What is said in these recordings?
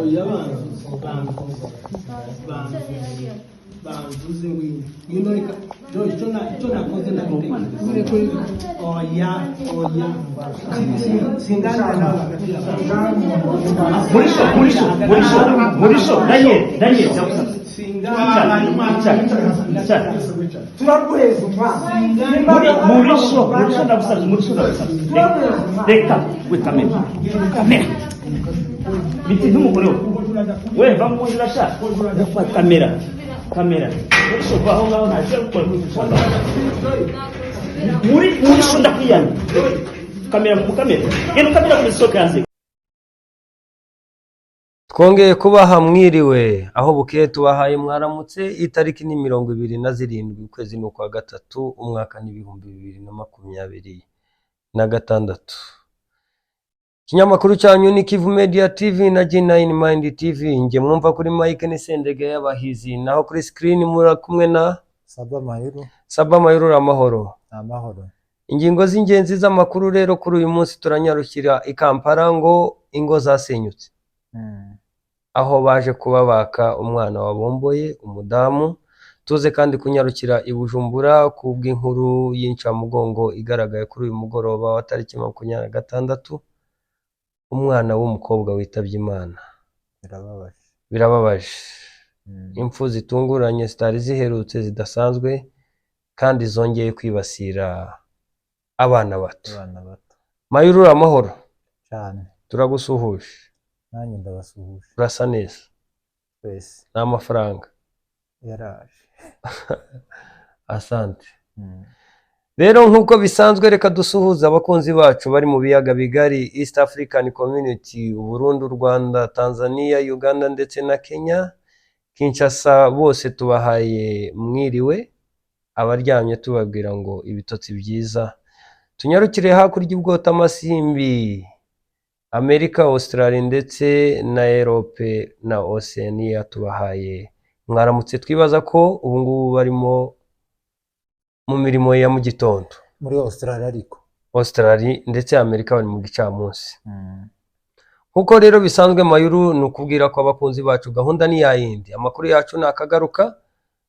oya banzuze wino yino reka icyo nakoze oya singanda nawe Murisho Daniel turaguheza Murisho ndagusabye reka kamera biti n'umugore we va mu nzira sha kamera Murisho va aho ngaho ntaje gukora kucyamba Murisho ndakwiyana kamera kuri soka yanze. Twongeye kubaha mwiriwe aho bukeye tubahaye mwaramutse itariki ni 27 ukwezi n'ukwa gatatu umwaka ni 2026. Kinyamakuru cyanyu ni Kivu Media TV na G9 Mind TV. Nge mwumva kuri Mike ni Sendege y'abahizi, naho kuri screen muri kumwe na Saba Mayuru amahoro. Ingingo z'ingenzi z'amakuru rero kuri uyu munsi turanyarukira i Kampala ngo ingo zasenyutse. Aho baje kubabaka umwana wabomboye umudamu. Tuze kandi kunyarukira i Bujumbura kubw'inkuru y'incamugongo igaragaye kuri uyu mugoroba wa tariki 26 umwana w'umukobwa witabye Imana. Birababaje. Impfu zitunguranye zitari ziherutse zidasanzwe kandi zongeye kwibasira abana bato. Mayuru amahoro cyane. Turagusuhuje. Nanjye ndabasuhuje. Urasa neza. Twese. N'amafaranga Yaraje. Asante. Rero nkuko bisanzwe reka dusuhuza abakunzi bacu bari mu biyaga bigari, East African Community, Burundi, Rwanda, Tanzania, Uganda ndetse na Kenya, Kinshasa, bose tubahaye mwiriwe, abaryamye tubabwira ngo ibitotsi byiza. Tunyarukire hakurya ubwota amasimbi, Amerika, Australia ndetse na Europe na Oceania tubahaye mwaramutse. Twibaza ko ubu ngubu barimo mu mirimo ya mu gitondo muri Australia, ariko Australia ndetse Amerika bari mu gicamunsi. Nkuko rero bisanzwe Mayuru nukubwira ko abakunzi bacu gahunda ni yayindi, amakuru yacu nakagaruka.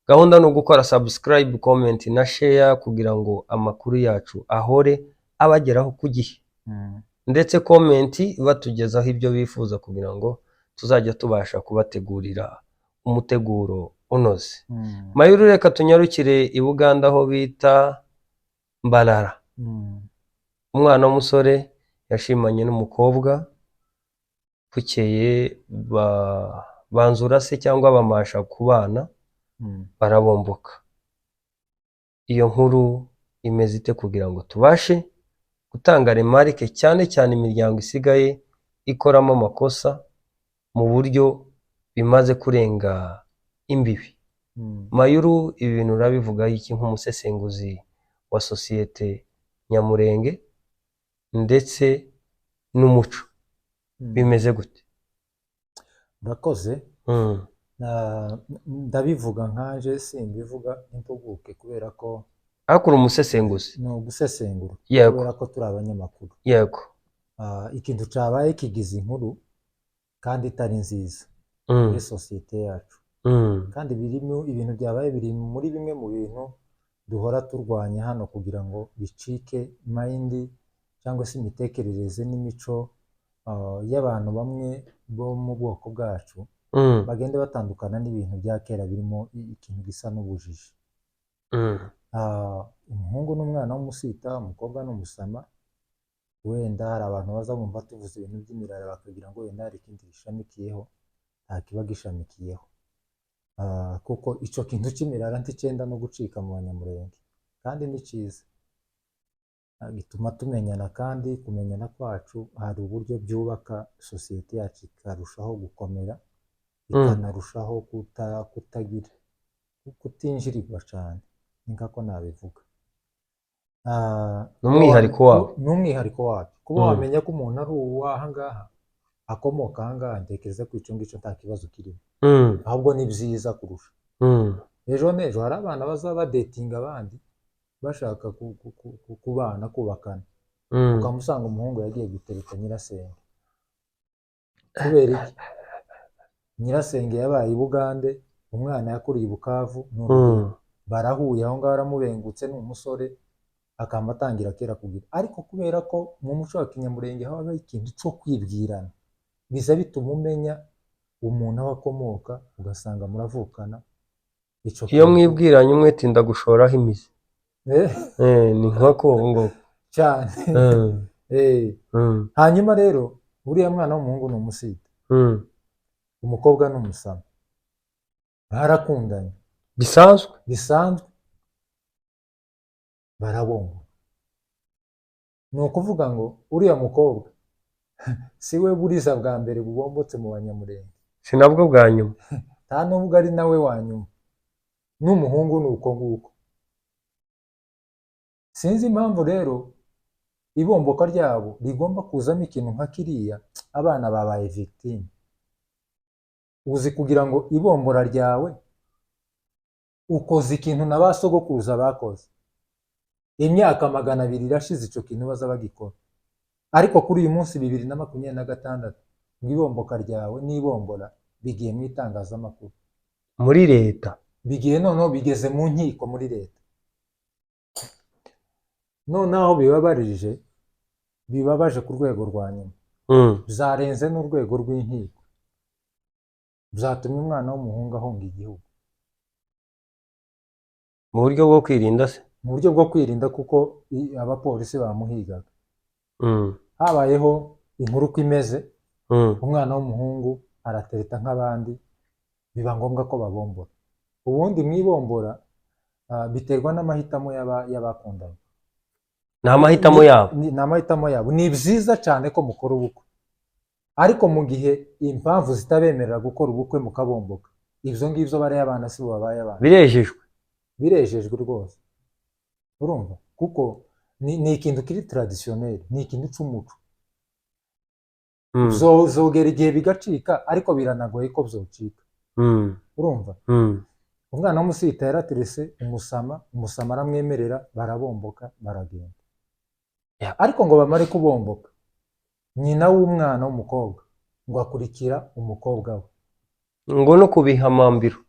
Gahunda no gukora subscribe, comment na share kugira ngo amakuru yacu ahore abageraho ku gihe. Ndetse comment batugezaho ibyo bifuza kugira ngo tuzajya tubasha kubategurira umuteguro unoze. Mayuru reka tunyarukire i Buganda aho bita Mbarara. Umwana w'umusore yashimanye n'umukobwa, bukeye banzura se cyangwa bamasha kubana, barabomboka. Iyo nkuru imeze ite kugira ngo tubashe gutanga remarike cyane imiryango isigaye ikoramo amakosa mu buryo bimaze kurenga imbibi. Mayuru ibintu urabivuga iki nk'umusesenguzi wa societe nyamurenge ndetse n'umuco bimeze gute? Murakoze. Ndabivuga nkaje simbivuga impuguke kubera ko akura umusesenguzi no gusesengura kubera ko turi abanyamakuru. Yego. Ikintu cyabaye kigize inkuru kandi itari nziza muri societe yacu. Kandi birimo ibintu byabaye biri muri bimwe mu bintu duhora turwanya hano kugira ngo bicike mind cyangwa se imitekerereze n'imico y'abantu bamwe bo mu bwoko bwacu bagende batandukana n'ibintu bya kera birimo ikintu gisa n'ubujiji. Umuhungu n'umwana w'umusita, umukobwa n'umusama, wenda hari abantu baza bumva tuvuze ibintu by'imirara bakagira ngo wenda hari ikindi gishamikiyeho, nta kiba gishamikiyeho. Kuko icyo kintu cy'imirara nticyenda no gucika mu banyamurenge kandi ni cyiza, gituma tumenyana, kandi kumenyana kwacu hari uburyo byubaka societe yacu ikarushaho gukomera, ikanarushaho kutagira kutinjirirwa cyane, niko nabivuga. N'umwihariko wabyo kuba wamenya ko umuntu ari uwahangaha akomoka ahangaha, ntekereza ko icyo ngicyo nta kibazo kirimo, ahubwo ni byiza kurusha. Ejo n'ejo hari abana bazaba dating abandi bashaka kubana, kubakana, ukamusanga umuhungu yagiye gutereta nyirasenge. Kubera iki? nyirasenge yabaye i Bugande, umwana yakuriye i Bukavu, n'urugero barahuye aho ngaho, aramubengutse, ni umusore akaba atangira kera kugira, ariko kubera ko mu muco wa kinyamurenge habaho ikintu cyo kwibwirana, biza bituma umenya umuntu aho akomoka, ugasanga muravukana. iyo mwibwiranye umwe tinda gushoraho imizi ni nkako ngo cyane. Hanyuma rero buriya mwana w'umuhungu ni umusita, umukobwa ni umusama, barakundanye bisanzwe barabonga. Ni ukuvuga ngo uriya mukobwa si we buriza bwa mbere bubombotse mu banyamurenge, si nabwo bwa nyuma, nta nubwo ari nawe wa nyuma, n'umuhungu ni uko nguko. Sinzi impamvu rero ibomboka ryabo rigomba kuzamo ikintu nka kiriya, abana babaye victime. Uzi kugira ngo ibombora ryawe ukoze ikintu na ba sogokuruza bakoze, imyaka 200 irashize icyo kintu baza bagikora, ariko kuri uyu munsi 2026 ibomboka ryawe n'ibombora bigiye mu itangazamakuru, muri leta bigiye noneho bigeze mu nkiko muri leta. Noneho bibabaje ku rwego rwa nyuma, byarenze n'urwego rw'inkiko, byatumye umwana w'umuhungu ahunga igihugu. mu buryo bwo kwirinda se, mu buryo bwo kwirinda kuko abapolisi bamuhigaga. Habayeho inkuru uko imeze, umwana w'umuhungu aratereta nk'abandi, biba ngombwa ko babombora. Ubundi mwibombora biterwa n'amahitamo y'abakundanye, ni amahitamo yabo, ni amahitamo yabo. Ni byiza cyane ko mukora ubukwe, ariko mu gihe impamvu zitabemerera gukora ubukwe mukabomboka, ibyo ngibyo bariya abana si bo babaye abana, birejejwe rwose, urumva, kuko ni ikintu kiri traditionnel, ni ikintu cy'umuco. Zogera igihe bigacika, ariko biranagoye ko byocika, urumva. Umwana w'umusita yaraterese umusama aramwemerera, barabomboka baragenda. Ariko ngo bamare kubomboka, nyina w'umwana w'umukobwa ngo akurikira umukobwa we, ngo no kubihamambiro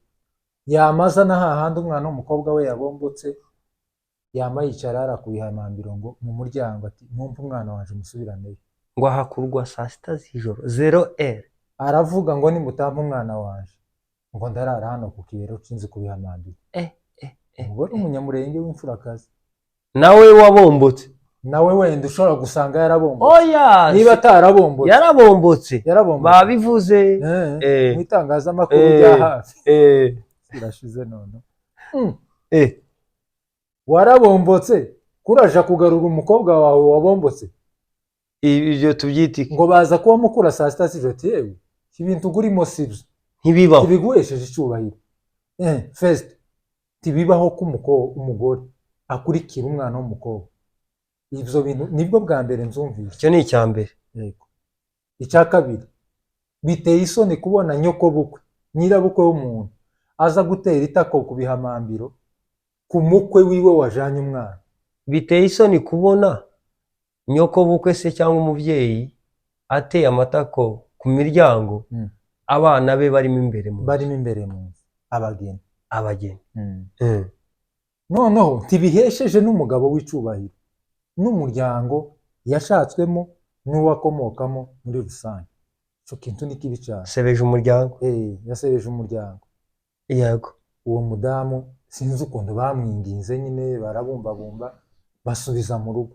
yamaza na hahandi umwana w'umukobwa we yabombotse, yama yicara ara kubihamambiro ngo mu muryango ati mwumva umwana waje musubiraneyo, ngo ahakurwa 6 z'ijoro 0h, aravuga ngo nimutampa umwana waje ngo ndarara hano ku kibero cinzi kubihamambiro. Umugore umunyamurenge w'imfurakazi, nawe wabombotse, nawe wenda ushobora gusanga yarabombotse. Oya, niba atarabombotse yarabombotse, babivuze mu itangazamakuru rya hafi, irashize none. Warabombotse, kuraja kugarura umukobwa wawe wabombotse, ibyo tubyitike ngo baza kuba mukura 6 z'ijoro. Yewe ibintu gurimo sibyo, ntibibaho, ntibiguhesheje icyubahiro. First tibibaho ko umugore akurikira umwana w'umukobwa, ibyo bintu nibwo bwa mbere nzumvise. icyo ni icya mbere. Yego. Icya kabiri, biteye isoni kubona nyoko bukwe, nyirabukwe w'umuntu aza gutera itako ku bihamambiro ku mukwe wiwe wajanye umwana. Biteye isoni kubona nyoko bukwe se cyangwa umubyeyi ateye amatako ku miryango, abana be barimo imbere mu nzu, abageni. Noneho ntibihesheje n'umugabo w'icubahiro n'umuryango yashatswemo n'uwakomokamo muri rusange. Icyo kintu ni kibi cyane, sebeje umuryango. Yasebeje umuryango. Yego. Uwo mudamu sinzi ukuntu bamwinginze, nyine barabumbabumba basubiza mu rugo.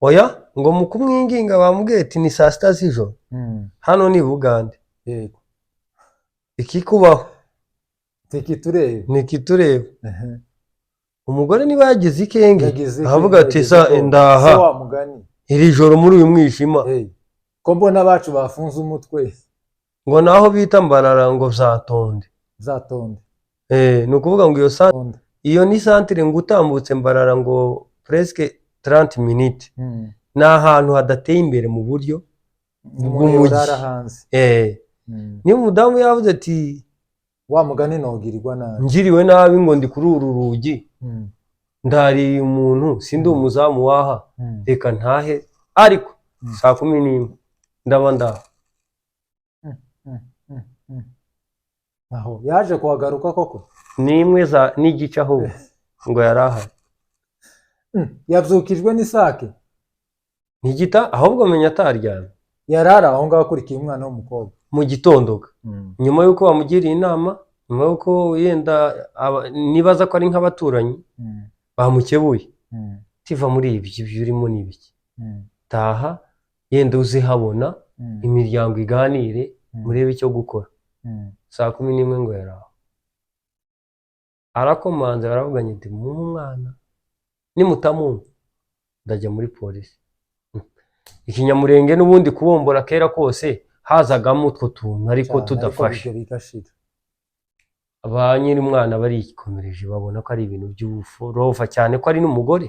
Oya, ngo mu kumwinginga bamubwiye ati ni 6 z'ijoro, hano ni Bugande. Yego. Ikikubaho nikiturebe. Umugore niba yagize ikenge avuga ati sa ndaha iri joro muri uyu mwijima, ko mbona abacu bafunze umutwe, ngo naho bita Mbarara ngo zatonde. Ni ukuvuga ngo iyo ni santire ngo utambutse Mbarara ngo presque 30 minutes, ni ahantu hadateye imbere mu buryo bw'umujyi. Niba umudamu yavuze ati wa mugani nogirirwa nabi, ngiriwe nabi ngo ndi kuri uru rugi, ndari umuntu sindi umuzamu waha, reka ntahe, ariko 11 ndaba ndaha. aho yaje kuhagaruka koko n'imwe n'igice ahubwo ngo yari ahari yabyukijwe n'isake ntigita ahubwo menya ataryamye yari ari aho ngaho akurikiye umwana w'umukobwa mu gitondo nyuma y'uko bamugiriye inama nyuma y'uko yenda nibaza ko ari nk'abaturanyi bamukebuye tiva muri ibyo urimo n'ibiki taha yenda uzihabona imiryango iganire murebe icyo gukora 11:00 ngo yari aho arakomanze baravuganye ati mu mwana nimutamumva ndajya muri polisi ikinyamurenge n'ubundi kubombora kera kose hazagamo utwo tuntu ariko tudafashe ba nyiri umwana barikomereje babona ko ari ibintu by'ubuforofa cyane ko ari n'umugore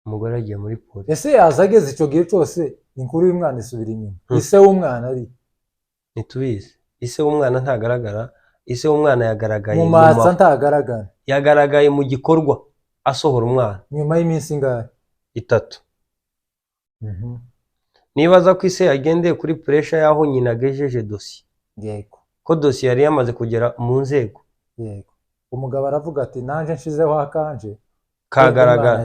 umugore agiye muri polisi ese yazageze icyo gihe cyose inkuru y'umwana isubira inyuma ise w'umwana ari ntitubizi ise w'umwana ntagaragara ise w'umwana yagaragaye mu matsa ntagaragara yagaragaye mu gikorwa asohora umwana nyuma y'iminsi ingahe 3 nibaza ko ise yagendeye kuri pressure yaho nyina agejeje dosiye yego ko dosiye yari yamaze kugera mu nzego yego umugabo aravuga ati nanje nshizeho akanje kagaragara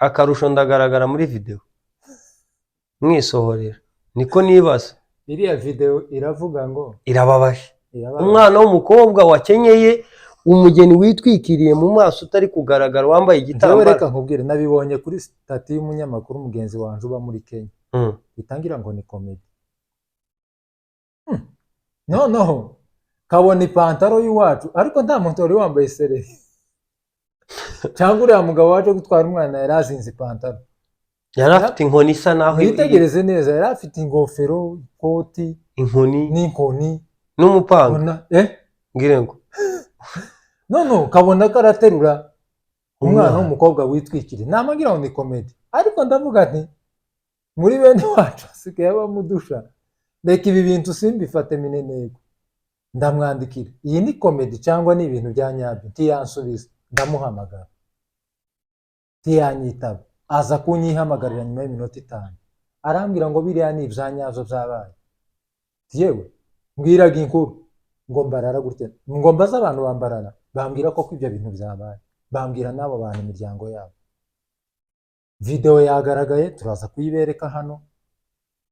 akarusho ndagaragara muri video mwisohorera niko nibaza iriya video iravuga ngo irababaje umwana w'umukobwa wakenyeye umugeni witwikiriye mu maso utari kugaragara wambaye igitambaro reka nkubwire nabibonye kuri stati y'umunyamakuru mugenzi wanje uba muri Kenya bitangira ngo ni comedy noneho kabona ipantaro y'iwacu ariko nta muntu wari wambaye sereri cyangwa uriya mugabo waje gutwara umwana yari azinze ipantaro yari afite inkoni isa naho yitegereze neza yari afite ingofero ikoti n'inkoni n'umupanga ngire ngo none kabona ko araterura umwana w'umukobwa witwikiriye namagira ngo ni comedy ariko ndavuga nti muri bene wacu asigaye abamudusha reka ibi bintu simbifate mineneko ndamwandikira iyi ni comedy cyangwa ni ibintu bya nyabyo ntiyansubiza ndamuhamagara ntiyanyitaba aza kunyihamagarira nyuma y'iminota 5 arambwira ngo biriya ni ibyanyazo byabaye yewe mbwiraga inkuru ngo mbarara gutya ngo mbaza abantu bambarana bambwira ko ibyo bintu byabaye bambwira nabo bantu imiryango yabo video yagaragaye turaza kuyibereka hano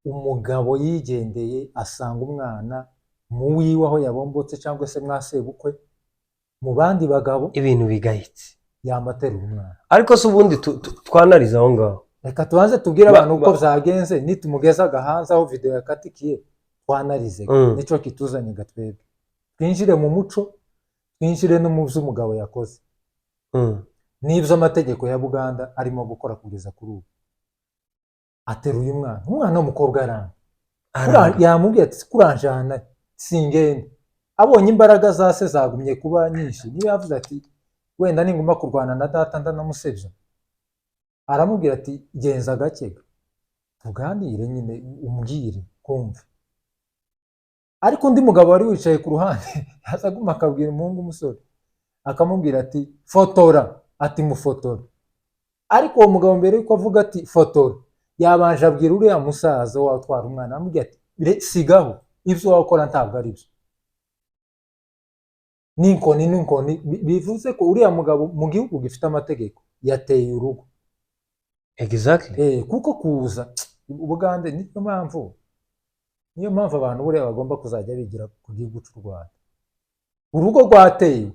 umugabo yigendeye asanga umwana mu wiwe aho yabombotse cyangwa se mwasebukwe mu bandi bagabo ibintu bigayitse yamaterura umwana ariko se ubundi twanariza aho ngaho reka tubanze tubwire abantu uko byagenze nitumugeza agahanze aho video yakatikiye twanarize nico kituzanye gatwebwe twinjire mu muco twinjire no mu by'umugabo yakoze n'ibyo amategeko ya Buganda arimo gukora kugeza kuri ubu ateruye umwana w'umukobwa yamubwiye ati kuranjana singende abonye imbaraga zase zagumye kuba nyinshi niba yavuze ati wenda ninguma kurwana na data ndanamusebya aramubwira ati genza gake tuganire nyine umbwire kumva ariko undi mugabo wari wicaye ku ruhande yazaguma akabwira umuhungu umusore akamubwira ati fotora ati mufotora ariko uwo mugabo mbere yuko avuga ati fotora yabanje abwira uriya musaza watwara umwana amubwira ati sigaho ibyo wakora ntabwo ari byo n'inkoni bivuze ko uriya mugabo mu gihugu gifite amategeko yateye urugo exactly kuko kuza Ubugande niyo mpamvu abantu buriya bagomba kuzajya bigira ku gihugu cy'u Rwanda urugo rwateye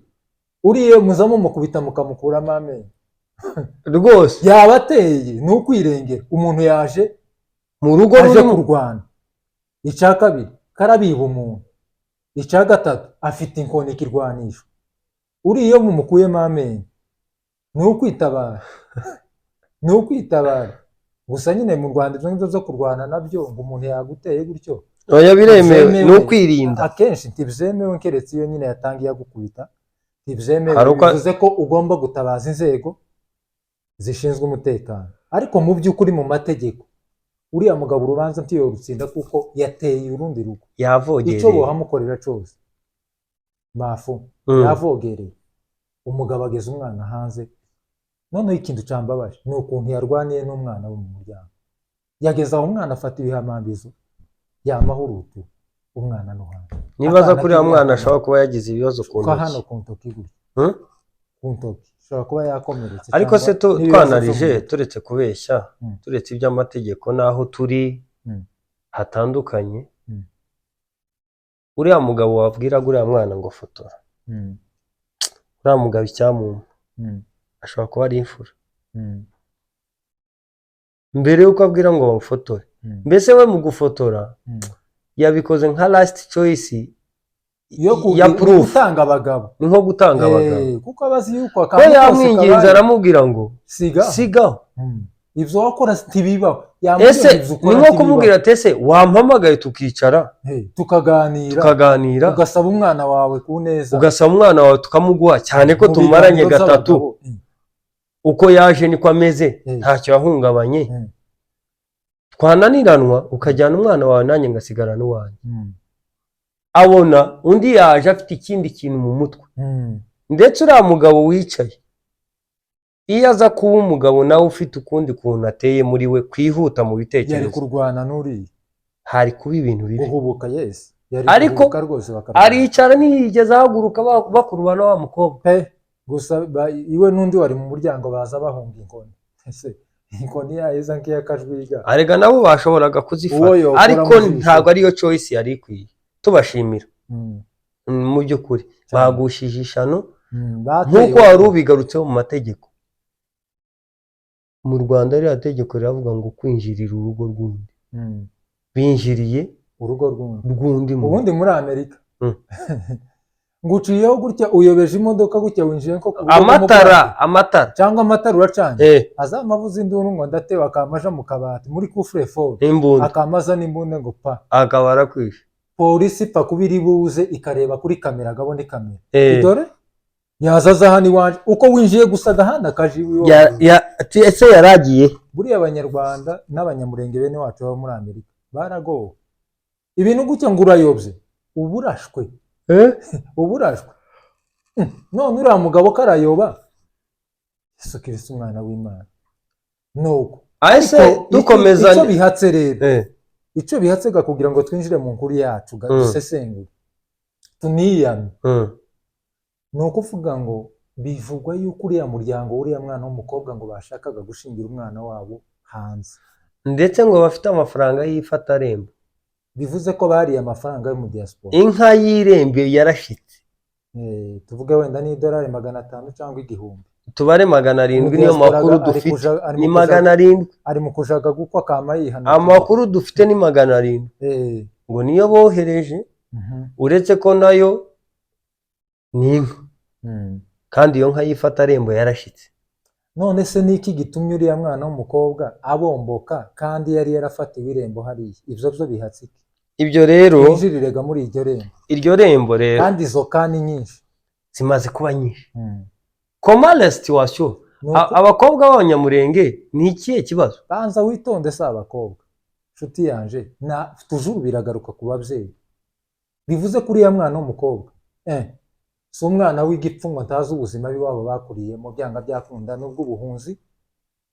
uriye muzamo mukubita mukamukuramo amenyo rwose yabateye ni ukwirengera umuntu yaje mu rugo aje kurwana icya kabiri karabiba umuntu icya gatatu afite inkoni ikirwanisho uriye mumukuyemo amenyo ni ukwitabara gusa nyine mu Rwanda ibyo ngibyo byo kurwana nabyo ngo umuntu yaguteye gutyo oya biremewe ni ukwirinda akenshi ntibyemewe keretse iyo nyine yatangiye agukubita ntibyemewe bivuze ko ugomba gutabaza inzego zishinzwe umutekano ariko mu by'ukuri mu mategeko uriya mugabo urubanza ntiyorutsinda kuko yateye urundi rugo yavogereye icyo bohamukorera cyose mafu yavogereye umugabo ageze umwana hanze noneho ikintu cyambabaje ni ukuntu yarwaniye n'umwana wo mu muryango yageze aho umwana afata ibihamambizo yamahurutu umwana no hano nibaza kuri ya mwana ashobora kuba yagize ibibazo ku kwa hano ntoki. ku ntoki gutya Hmm? ku ntoki ashobora kuba yakomeretse ariko se cyangwa n'ibibazo twanarije byo mu- turetse kubeshya Mm. turetse iby'amategeko n'aho turi Mm. hatandukanye, Mm. uriya mugabo wabwira uriya mwana ngo fotora, Mm. uriya mugabo icyamumpa Mm. ashobora kuba ari imfura Mm. mbere y'uko abwira ngo bamufotore. Mm. Mbese we mu gufotora Mm. yabikoze nka last choice yo ya proof, gutanga abagabo ni nko gutanga abagabo. kuko abazi yuko Ko akantu kose yamwinginze kabaye, aramubwira ngo siga sigaho. ibyo wakora ntibibaho Ese ni nko kumubwira ati ese wampamagaye tukicara tukaganira ugasaba umwana wawe ku neza, ugasaba umwana wawe tukamuguha, cyane ko Mu tumaranye biganiro gatatu, z'abagabo. uko yaje niko ameze, ntacyo yahungabanye, twananiranwa ukajyana umwana wawe nanjye ngasigarana uwanjye. Abona undi yaje afite ikindi kintu mu mutwe, ndetse uriya mugabo wicaye iyo aza kuba umugabo nawe ufite ukundi kuntu ateye muri we, kwihuta mu yari bitekerezo, kurwana n'uriya hari kuba ibintu bibi. guhubuka yes Ariko aricara ntiyigeze ahaguruka bakurubana wa mukobwa. gusa iwe n'undi wari mu muryango baza bahunga inkoni, ese inkoni yaheza nk'iy'akajwiga, arega nabo bashoboraga kuzifata, ariko ntabwo ariyo choice yari ikwiye. Tubashimira mu by'ukuri bagushije ishano nk'uko wari ubigarutseho mu mategeko. Mu Rwanda ririya tegeko riravuga ngo kwinjirira urugo rw'undi, binjiriye urugo rw'undi. ubundi muri Amerika nguciyeho gutya uyobeje imodoka gutya winjiye nko amatara cyangwa amatara uracanye, azamavuza induru ngo ndatewe akamaja mu kabati muri kufure fo akamaza n'imbunda ngo pa akaba arakwishe. Polisi pa kubiri buze ikareba kuri kamera, agabone kamera dore yazaza hano iwanje uko winjiye gusa agahanda kajiwe ese yaragiye. buriya abanyarwanda n'abanyamurenge bene wacu baba muri Amerika baragowe ibintu gutya ngo urayobye uburashwe uburashwe none uriya mugabo karayoba Yesu Kristo umwana w'Imana nuko ese dukomeza icyo bihatse rero icyo bihatse kugira ngo twinjire mu nkuru yacu dusesengure tuniyame ni ukuvuga ngo bivugwa yuko uriya muryango uriya mwana w'umukobwa ngo bashakaga gushingira umwana wabo hanze, ndetse ngo bafite amafaranga y'ifatarembo, bivuze ko bariye amafaranga yo mu diaspora. Inka y'irembe yarashitse, tuvuge wenda ni $500 cyangwa 1000, tubare 700 niyo makuru dufite, ni 700 ari mu kujaga gukwa kama yihana. Amakuru dufite ni 700 ngo niyo bohereje, uretse ko nayo ni inka kandi iyo nka y'ifatarembo yarashitse. None se niki gitumye uriya mwana w'umukobwa abomboka kandi yari yarafatiwe irembo hariya? Ivyo byo bihatse iki? Ibyo rero injirirega muri iryo rembo rero kandi izo kani nyinshi zimaze kuba nyinshi. Comment la situation abakobwa b'abanyamurenge ni ikihe kibazo? Banza witonde sa abakobwa nshuti yanje na tujuru biragaruka ku babyeyi, bivuze kuri ya mwana w'umukobwa si umwana w'igipfungo ntazi ubuzima biwabo bakuriye mu byanga byakunda n'ubwo ubuhunzi,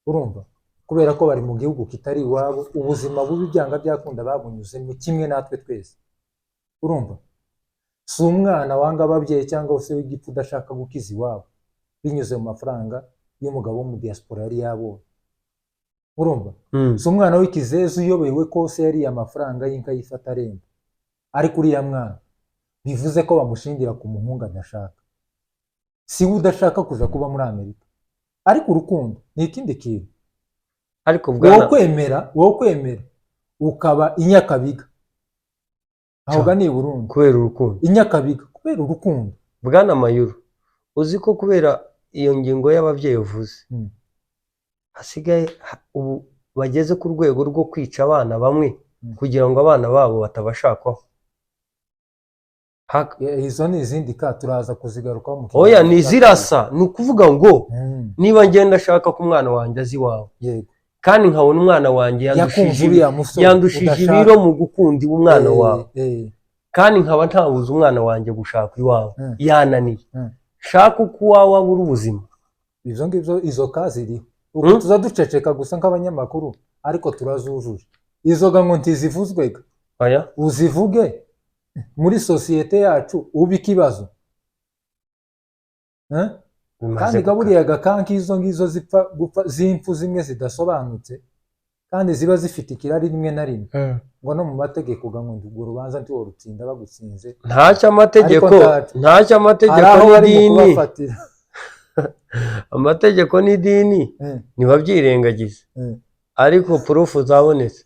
urumva kubera ko bari mu gihugu kitari iwabo, ubuzima bubi byanga byakunda babunyuze mu kimwe natwe twese, urumva si umwana wanga ababyeyi cyangwa se w'igipfu udashaka gukiza iwabo binyuze mu mafaranga y'umugabo wo mu diaspora yari yabonye, urumva si umwana w'ikizeze uyobewe ko se yari amafaranga y'inka y'ifatarembo, ariko uriya mwana bivuze ko bamushingira ku muhungu adashaka, si we udashaka kuja kuba muri Amerika, ariko urukundo ni ikindi kintu. Ariko wowe kwemera ukaba inyakabiga ahubwo ni Burundi kubera urukundo, inyakabiga kubera urukundo. Bwana Mayuru, uzi ko kubera iyo ngingo y'ababyeyi uvuze hasigaye ubu bageze ku rwego rwo kwica abana bamwe kugira ngo abana babo batabashakwaho? Izo ni izindi ka turaza kuzigarukaho mu oya ni zirasa, ni ukuvuga ngo niba ngenda ashaka ko umwana wanjye azi iwawe kandi nkabona umwana wanjye yandushije ibiro mu gukunda umwana wawe kandi nkaba ntabuze umwana wanjye gushaka iwawe yananiye, shaka uko uwawe abura ubuzima. Izo ngibyo izo ka ziriho, ubu tuza duceceka gusa nk'abanyamakuru ariko turazujuje izo ga ngo ntizivuzwega Oya. uzivuge muri sosiyete yacu uba ikibazo. Kandi gaburiya gakanka izo ngizo zipfa gupfa z'impfu zimwe zidasobanutse kandi ziba zifite ikirari rimwe na rimwe ngo no mu mategeko gankunda urwo rubanza ntiwo rutsinda bagutsinze ntacyo amategeko n'idini amategeko n'idini ntibabyirengagize ariko purufu zabonetse.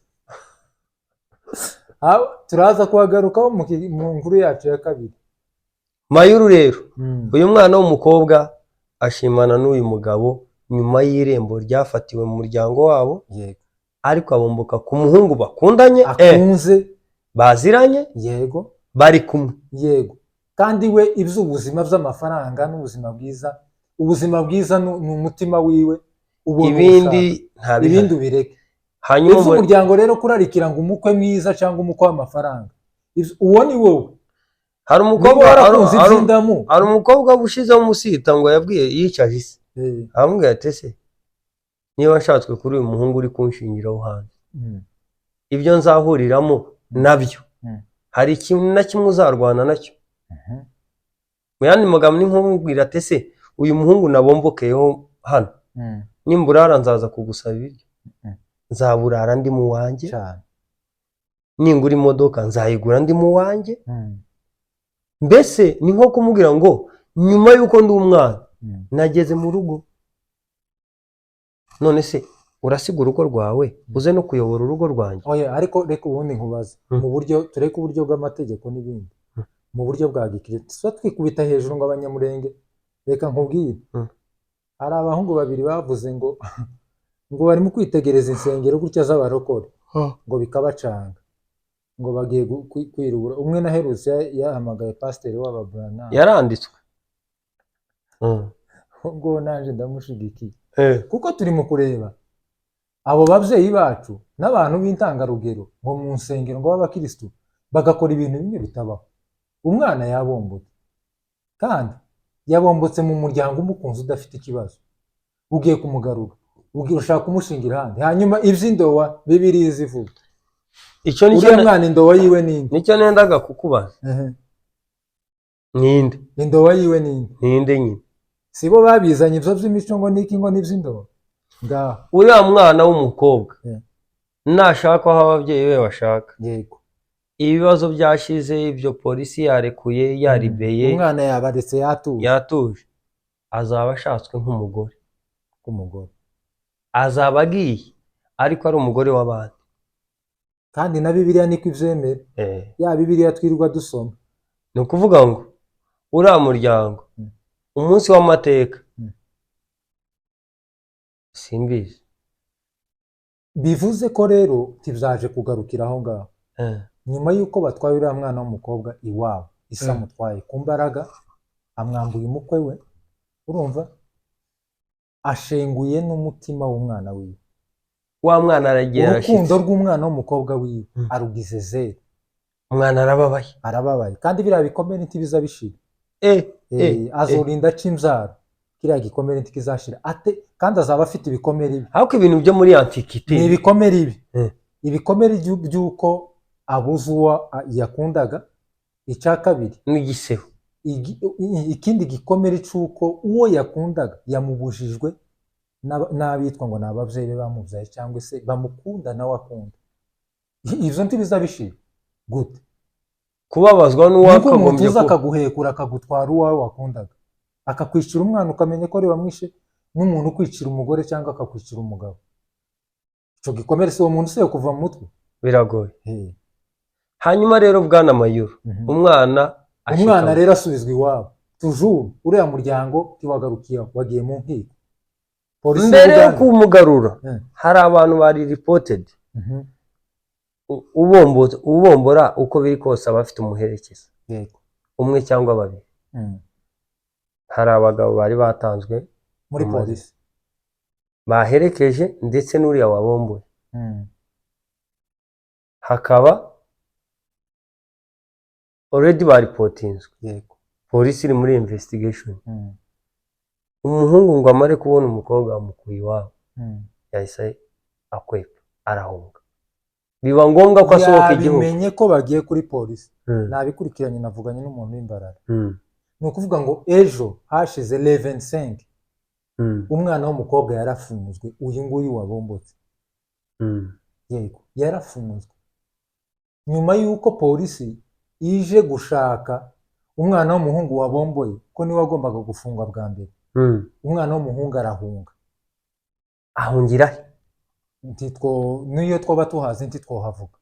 turaza kuhagarukaho mu nkuru yacu ya kabiri. Mayuru rero uyu mwana w'umukobwa ashimana n'uyu mugabo nyuma y'irembo ryafatiwe mu muryango wabo, ariko abomboka ku muhungu bakundanye akunze baziranye, yego bari kumwe, yego kandi we iby'ubuzima by'amafaranga n'ubuzima bwiza, ubuzima bwiza ni umutima wiwe, ibindi ubireke. Hanyuma umuryango rero kurarikira ngo umukwe mwiza cyangwa umukwe w'amafaranga, uwo ni wowe. Hari umukobwa ushizeho umusita ngo yabwiye yicaje isi aramubwira ati ese niba nshatswe kuri uyu muhungu uri kunshingiraho hanze, ibyo nzahuriramo nabyo hari ikintu na kimwe uzarwana nacyo. Mu yandi magambo ni nk'umubwira ati ese uyu muhungu nabombokeyeho hano nimburara nzaza kugusaba ibiryo, nzaburara ndi mu wanjye, ningura imodoka nzayigura ndi mu wanjye. Mbese ni nko kumubwira ngo nyuma y'uko ndi umwana nageze mu rugo, none se urasiga urugo rwawe uze no kuyobora urugo rwanjye? Oya, ariko reka ubundi nkubaza mu buryo tureka uburyo bw'amategeko n'ibindi, mu buryo bwa gikristo so twikubita hejuru ngo abanyamurenge. Reka nkubwire, hari abahungu babiri bavuze ngo barimo kwitegereza insengero gutya z'abarokore ngo bikabacanga ngo bagiye kwirubura. Umwe naherutse yahamagaye pasiteri w'ababrana yaranditswe ngo nanje ndamushigikiye kuko turi mu kureba abo babyeyi bacu n'abantu b'intangarugero ngo mu nsengero ngo b'abakristo bagakora ibintu bimwe bitabaho. Umwana yabombotse kandi yabombotse mu muryango umukunzi udafite ikibazo, ugiye kumugarura, ugiye ushaka kumushingira ahandi, hanyuma iby'indowa Bibiliya zivuga icyo uriya mwana indowa yiwe ninde? Nicyo nendaga kukubaza. Ninde indowa yiwe ninde? Ninde nyine? Sibo babizanye ibyo by'imico ngo niki ngo n'iby'indowa ngaho. Uriya mwana w'umukobwa nashaka aho ababyeyi be bashaka, yego ibibazo byashize, ibyo polisi yarekuye yaribeye, umwana yabaretse yatuje, azaba ashatswe nk'umugore, azaba agiye ariko ari umugore w'abandi. Kandi na Bibiliya niko ibyemera. Ya Bibiliya twirirwa dusoma. Ni ukuvuga ngo uriya muryango umunsi w'amateka simbizi. Bivuze ko rero tibyaje kugarukira aho ngaho. Nyuma y'uko batwaye uriya mwana w'umukobwa iwabo, Isa amutwaye ku mbaraga, amwambuye umukwe we, urumva ashenguye n'umutima w'umwana wiwe. Wa mwana aragiye arashitse, urukundo rw'umwana w'umukobwa wiwe arugize zero. Umwana arababaye kandi biriya bikomere ntibiza bishira. Azorinda aca imbyaro, kiriya gikomere ntikizashira kandi azaba afite ibikomere ibi. Ariko ibintu byo muri antikite ni ibikomere ibi, ibikomere by'uko abuze uwo yakundaga. Icya kabiri n'igisebo, ikindi gikomere cy'uko uwo yakundaga yamubujijwe n'abitwa ngo ni ababyeyi be bamubyaye cyangwa se bamukunda nawe akunda. Ibyo ntibizabishira gute? Kubabazwa n'uwakagombye ko akaguhekura akagutwara uwawe wakundaga, akakwicira umwana ukamenya ko ari wamwishe, n'umuntu ukwicira umugore cyangwa akakwicira umugabo. Icyo gikomere si uwo muntu usiye kuva mu mutwe, biragoye. Hanyuma rero Bwana Mayuru, umwana rero asubizwa iwabo. Tujuru uriya muryango ntiwagarukiye, wagiye mu nkiko. Mbere yo kumugarura hari abantu bari reported ubombora uko biri kose aba afite umuherekeza umwe cyangwa babiri. Hari abagabo bari batanzwe muri polisi baherekeje ndetse n'uriya wabomboye. Hakaba already baripotinzwe, polisi iri muri investigation. Umuhungu ngo amare kubona umukobwa wamukuye iwabo, yahise akwepa arahunga. biba ngombwa ko asohoka igihugu. yabimenye ko bagiye kuri polisi. Nabikurikiranye, navuganye n'umuntu w'imbarara. Ni ukuvuga ngo ejo hashize 11/5 umwana w'umukobwa yarafunzwe, uyu nguyu wabombotse. Yego yarafunzwe nyuma y'uko polisi ije gushaka umwana w'umuhungu wabomboye, ko niwe wagombaga gufungwa bwa mbere. Umwana w'umuhungu arahunga. Ahungira he? Niyo twaba tuhazi ntitwohavuga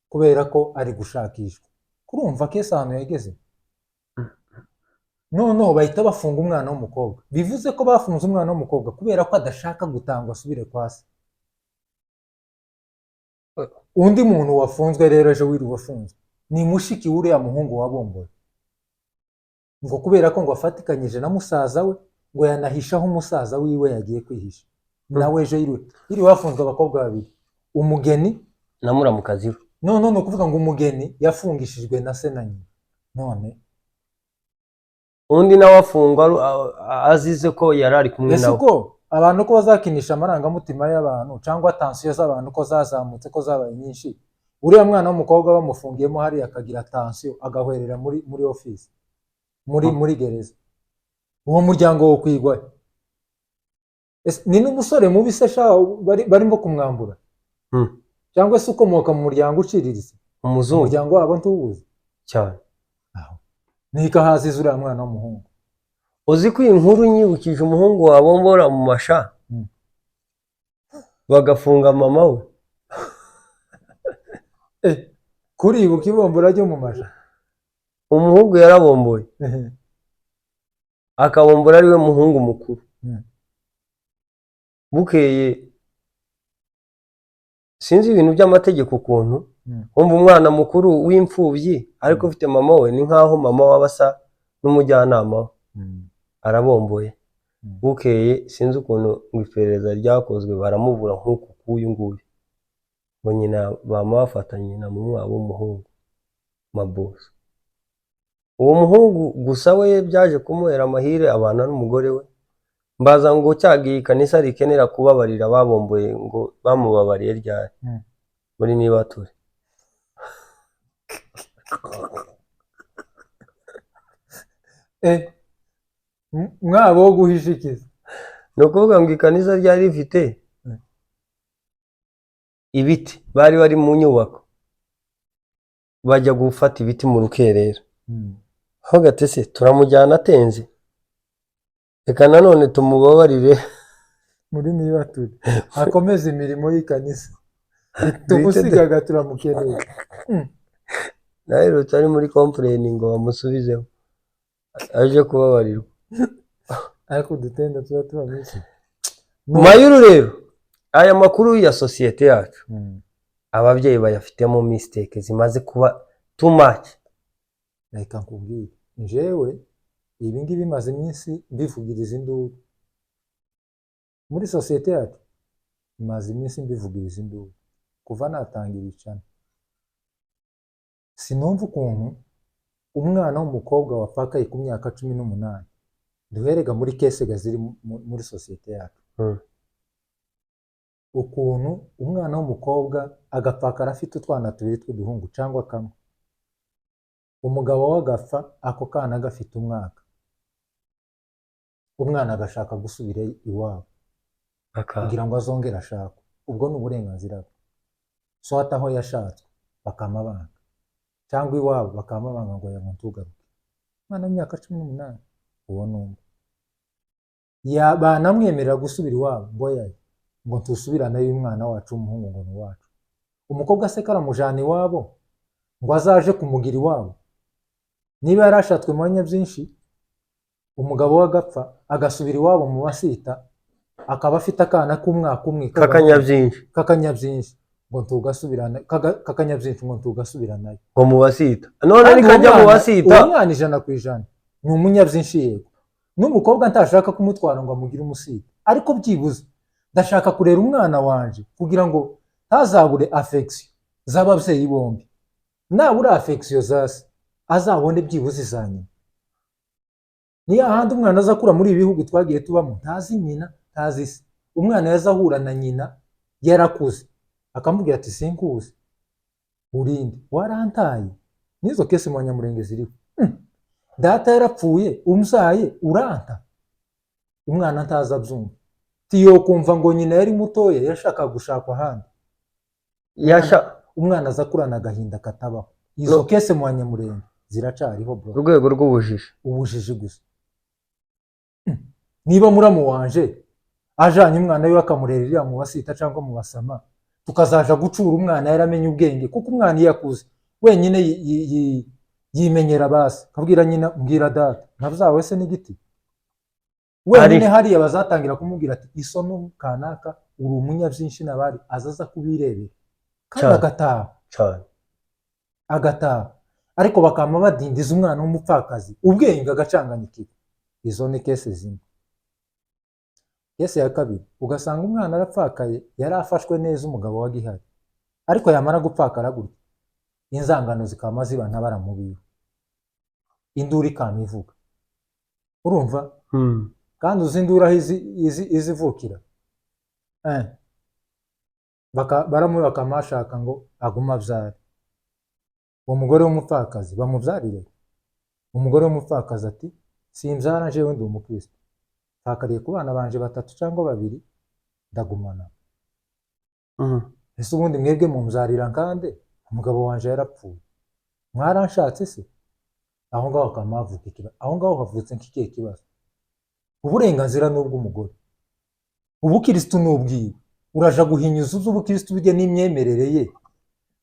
kubera ko ari gushakishwa. Kurumva kese ahantu yageze. Noneho bahita bafunga umwana w'umukobwa. Bivuze ko bafunze umwana w'umukobwa kubera ko adashaka gutangwa asubire kwa se. Undi muntu wafunzwe rero ejo wiri wafunzwe ni mushiki w'uriya muhungu wabomboye, ngo kubera ko ngo afatikanyije na musaza we, ngo yanahishaho umusaza wiwe yagiye kwihisha. Nawe ejo yiri wafunzwe abakobwa babiri, umugeni na muramukazi we. None ni ukuvuga ngo umugeni yafungishijwe na se na nyina. None undi nawe afungwa azize ko yari ari kumwe nawe. Ko abantu ko bazakinisha amarangamutima y'abantu cyangwa tansiyo z'abantu ko zazamutse, ko zabaye nyinshi. Uriya mwana w'umukobwa bamufungiyemo hari akagira tansiyo agahwerera muri office, muri gereza. Uwo muryango wo kwigwa ni n'umusore mubi se barimo kumwambura, cyangwa se ukomoka mu muryango uciriritse, umuzungu, umuryango wabo ntuwuzi cyane. Nika hazize uriya mwana w'umuhungu. Uzi ko inkuru nyibukije umuhungu wabombora mu masha bagafunga mama we. Kuribuka ibombora ryo mu masha. Umuhungu yarabomboye akabombora ari we muhungu mukuru. Bukeye sinzi ibintu by'amategeko ukuntu umva umwana mukuru w'imfubyi ariko ufite mama we, ni nkaho mama wabasa n'umujyanama we. Arabomboye. Bukeye sinzi ukuntu ngo iperereza ryakozwe baramubura nk'uku k'uyu nguyu, ngo nyina bama bafatanye na mumwabo w'umuhungu maboso. Uwo muhungu gusa we byaje kumuhera amahire abana n'umugore we. Mbaza ngo cyagiye ikanisa rikenera kubabarira babomboye ngo bamubabariye ryari muri Nibature. Mwabo wo guhishikiza. Ni ukuvuga ngo ikanisa ryari rifite ibiti, bari mu nyubako bajya gufata ibiti mu rukerera. Ho gatese turamujyana atenze, reka nanone tumubabarire muri Nibature akomeza imirimo y'ikanisa, tumusigaga turamukeneye. Nawe utari muri complain ngo bamusubizeho aje kubabarirwa. Ariko dutenda tuba tubameze Mayuru rero aya makuru ya societe yacu ababyeyi bayafitemo mistake zimaze kuba too much. Reka nkubwire njewe ibi ngibi bimaze iminsi mbivugiriza induru muri societe yacu, bimaze iminsi mbivugiriza induru kuva natanga ibicana. Sinumva ukuntu umwana w'umukobwa wapfakaye ku myaka 18 duherega muri kesega ziri muri societe yacu. Ukuntu umwana w'umukobwa agapfakara afite utwana tubiri tw'uduhungu cyangwa kamwe, umugabo w'agafa ako kana gafite umwaka, umwana agashaka gusubira iwabo kugira ngo azongere ashaka. Ubwo ni uburenganzira bwe. So hataho yashatswe bakamabanga cyangwa iwabo bakamabanga ngo yamuntugaruke. Umwana w'imyaka 18 uwo numva banamwemerera gusubira iwabo ngo tusubirane y'umwana wacu w'umuhungu ngo ni wacu. Umukobwa se karamujana iwabo ngo azaje kumugira iwabo. Niba yarashatswe mu banya byinshi, umugabo w'agapfa agasubira iwabo mu basita, akaba afite akana k'umwaka umwe kakanyabyinshi ngo tugasubirana, kakanyabyinshi ngo tugasubiranayo ngo mu basita. None nikajya mu basita umwana 100% ni umunyabyinshi yego. N'umukobwa ntashaka kumutwara ngo amugire umusita, ariko byibuze ndashaka kurera umwana wanje kugira ngo ntazabure affection z'ababyeyi bombi. Nabura affection zase azabone byibuze izanyina. Ni ahandi umwana azakura muri ibi bihugu twagiye tubamo, ntazi nyina ntazi se. Umwana yazahura na nyina yarakuze akamubwira ati sinkuzi, urinde warantaye nizo kese mu Banyamulenge ziriho. Data yarapfuye umzaye uranta, umwana ntaza byumva tiyo kumva ngo nyina yari mutoya yashaka gushakwa ahandi, umwana aza kurana agahinda katabaho. Izo kese mu Banyamulenge ziracariho bro, urwego rw'ubujiji, ubujiji gusa. Niba muramu wanje ajanye umwana we akamurerera mu basita cyangwa mu basama, tukazaja gucura umwana yaramenye ubwenge, kuko umwana yakuze wenyine yimenyera basi kabwira nyina mbwira data ntazawe se n'igiti wenyine hariya bazatangira kumubwira ati isono kanaka uri umunyabyinshi nabari azaza kubirebera kandi agataha ariko bakama badindiza umwana w'umupfakazi ubwenge agacanganyikira. Izo ni kese zimwe. Kese ya kabiri ugasanga umwana arapfakaye yari afashwe neza umugabo wa gihari, ariko yamara gupfakara gutya inzangano zikama ziba ntabaramubiwe, induru ikamivuga urumva. Kandi uzindura izivukira baramuwe bakamashaka ngo aguma abyare. Uwo mugore w'umupfakazi bamubyarire, umugore w'umupfakazi ati simbyara jewe ndi umukristo, takariye ku bana banje 3 cyangwa 2 ndagumana. Ese ubundi mwebwe mumbyarira nkande umugabo wanje yarapfuye mwaranshatse se? Aho ngaho kamavuka ikibazo, aho ngaho havutse nk'ikihe kibazo. Uburenganzira n'ubw'umugore, ubukristo n'ubwiwe, uraja guhinyuza ubukristo bujye n'imyemerere ye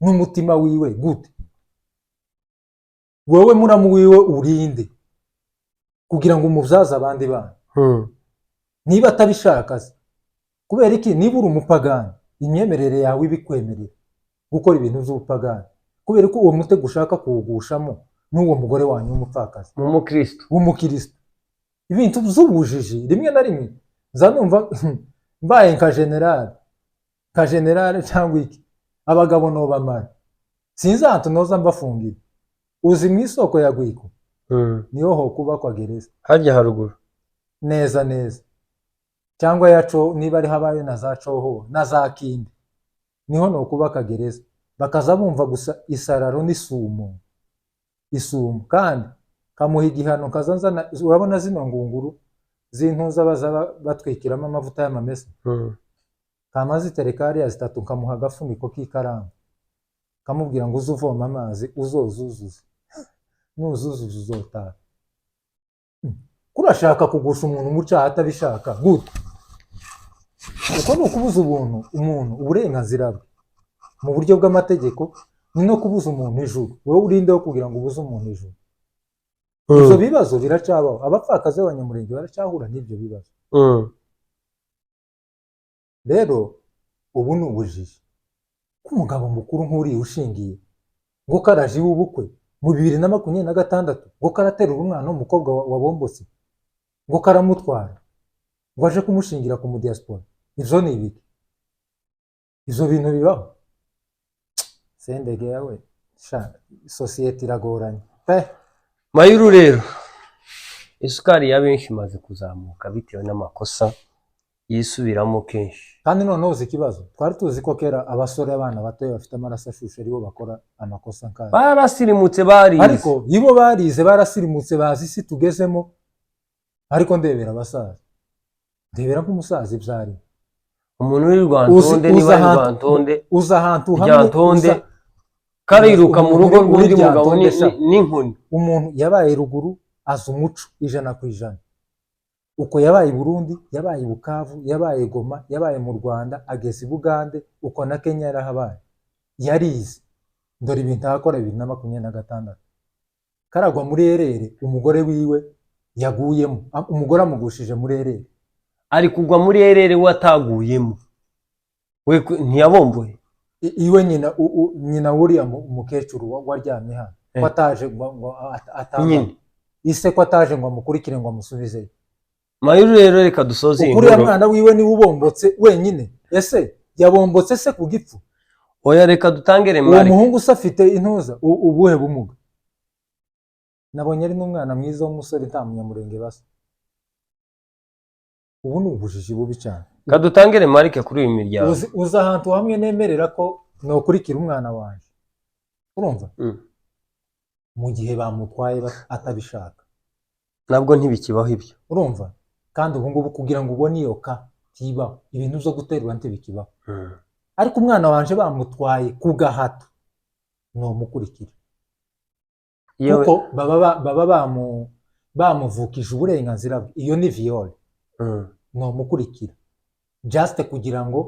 n'umutima wiwe gute? Wowe muramu wiwe urinde kugira ngo umubyaza abandi bana niba atabishaka se, kubera iki? Niba uri umupagani imyemerere yawe ibikwemerera gukora ibintu by'ubupagani, kubera ko uwo mutego ushaka kuwugushamo n'uwo mugore wanyu w'umupfakazi w'umukristo, ibintu by'ubujiji rimwe na rimwe zanumva mbaye nka generale cyangwa iki abagabo no bamara sinzantu noza mbafungira. Uzi mu isoko ya Gwiko niho ho kubakwa gereza hajya haruguru neza cyangwa yaco niba ari habaye na za coho na za kindi niho no kubaka gereza, bakaza bumva gusa isararo n'isumo kandi kamuha igihano kazanzana. Urabona zino ngunguru zintuza baza batwikiramo amavuta y'amamesa, kamazi terekari ya 3 kamuha agafuniko k'ikaramu kamubwira ngo uzuvoma amazi uzozuzuza nuzuzuza uzotara. Kurashaka kugusha umuntu mu cyaha atabishaka gute? Uko no kubuza umuntu uburenganzira bwe mu buryo bw'amategeko, ni no kubuza umuntu ijuru. Wowe urindeho kugira ngo ubuze umuntu ijuru. Ibyo bibazo biracabaho, abapfakazi b'Abanyamulenge baracyahura n'ibyo bibazo. Rero ubu ni ubujiji k'umugabo mukuru nk'uri ushingiye ngo karaje w'ubukwe mu 2026 ngo karaterura umwana w'umukobwa wabombotse ngo karamutwara ngo aje kumushingira ku mudiaspora. Ivyo ni ibiki? Ivyo bintu bibaho? Sendege yawe societe iragoranye Mayuru. Rero isukari ya benshi imaze kuzamuka bitewe n'amakosa yisubiramo kenshi, kandi none uzi ikibazo twari tuzi ko kera abasore abana batoya bafite amaraso ashushe aribo bakora amakosa nk'aya. Barasirimutse barize, ariko ibo barize barasirimutse bazi isi tugezemo. Ariko ndebera abasaza, ndebera nk'umusaza ibyari umuntu uri Rwantonde niba ari Rwantonde uza ahantu hamwe kariruka mu rugo rw'undi mugabo n'inkoni. Umuntu yabaye ruguru aza umuco 100%. Uko yabaye i Burundi, yabaye i Bukavu, yabaye Goma, yabaye mu Rwanda, ageze i Bugande, uko na Kenya yarahabaye. Yarize ndore ibintu akora 2026 karagwa muri erere, umugore wiwe yaguyemo, umugore amugushije muri erere. Ari kugwa muri erere wataguyemo, we ntiyabomboye iwe nyina wuriya umukecuru waryamye hano ko ataje ngo atanga ise ko ataje ngo amukurikire ngo amusubize. Mayuru rero reka dusoze inkuru. Ukuri mwana wiwe ni ubombotse wenyine, ese yabombotse se ku gipfu? Oya reka dutangere mari. Uwo muhungu usafite intuza ubuhe bumuga? Nabonye ari n'umwana mwiza w'umusore nta Munyamulenge basa. Ubu ni ubujiji bubi cyane. Kadutangere marike kuri uyu miryango. Uza ahantu hamwe nemerera ko nokurikira umwana wanje urumva mu gihe bamutwaye atabishaka nabwo ntibikibaho ibyo, urumva. Kandi ubu ngubu kugira ngo ubone iyo ka kibaho, ibintu byo guterura ntibikibaho. Ariko umwana wanje bamutwaye ku gahato nomukurikira, kuko baba bamuvukije uburenganzira bwe, iyo ni viole. Nomukurikira just kugira ngo